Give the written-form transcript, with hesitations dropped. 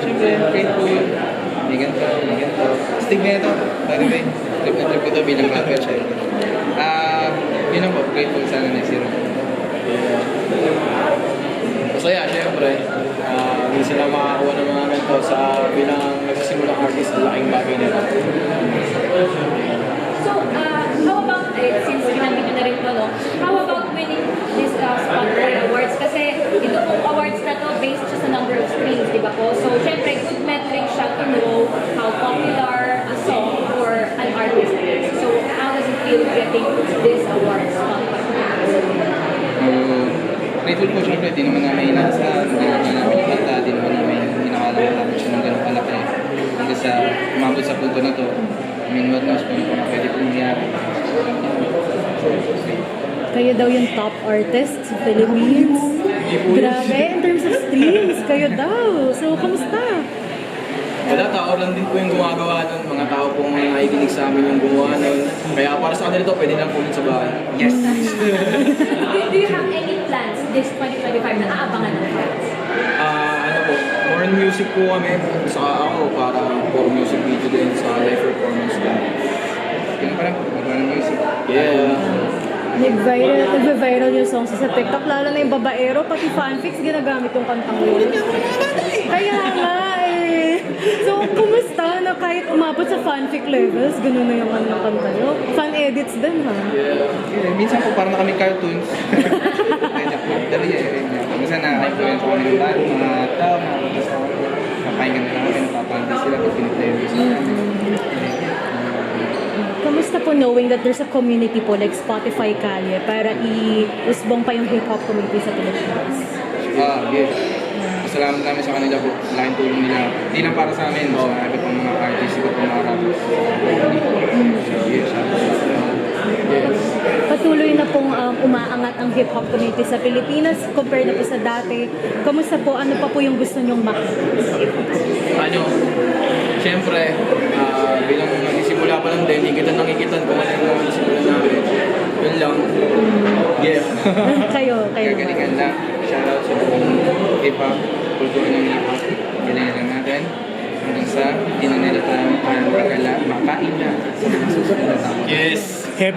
syempre, grateful. May ganito, may ganito. Stig na ito. By the way, trip na trip ito bilang rapper siya. Yun ang po, grateful sana na zero. Masaya, syempre. Hindi sila makakuha ng mga ganito sa bilang nagsisimulang artist, laking bagay nila. So, how about, since binanggit nyo na rin to, no? How about winning this Spotify Awards? Kasi ito pong awards na to based siya sa number of streams, di ba po? So, syempre, good metric siya to know how popular a song or an artist is. So, how does it feel getting this awards? Grateful po syempre, di naman namin inaasahan, di naman namin ikanta, di naman namin inakalang siya ng ganun kalaki. Hanggang sa umabot sa punto na to, I mean, what knows kung pwede po mangyari. Kayo daw yung top artist sa Philippines. Grabe, in terms of streams, kayo daw. So, kamusta? Wala, tao lang din po yung gumagawa nun. Mga tao pong nakikinig sa amin yung gumawa nun. Kaya para sa kanila to, pwede lang punin sa bahay. Yes! Do you have any plans this 2025 na aabangan ng fans? Ano po, more on music po kami. Saka ako, para for music video din sa live performance ko. Yun pa lang po, magawa ng music. Yeah. Nag-viral yung songs sa TikTok, lalo na yung babaero, pati fanfics ginagamit yung kantang yun. Kaya nga eh. So, kumusta na kahit umabot sa fanfic levels, ganun na yung kanta nyo? Fan edits din ha? Yeah, minsan po parang na kami cartoons. Dali eh. Minsan na-influence ko ng mga tao, mga kasama. Kapahinggan na namin, napapanggi sila pag piniplay yung music. Kamusta po knowing that there's a community po like Spotify Kalye para i-usbong pa yung hip-hop community sa Pilipinas? Yes. Masalamat namin sa kanila po. Laking tulong nila. Hindi lang para sa amin, sa iba pang mga artists, iba pang mga rappers. Yes. Patuloy na pong umaangat ang hip-hop community sa Pilipinas compared na po sa dati. Kamusta po? Ano pa po yung gusto nyong makita? Ano, siyempre, bilang nagsisimula pa lang din, hindi kita nakikitan kung ano yung mga nagsisimula namin. Yun lang. Yeah. kayo. Gagalingan lang. Shoutout sa buong hip-hop, kultura ng hip-hop. Galingan lang natin. Hanggang sa hindi na nila tayo makain na sa mga susunod na tao. Yes. Hip,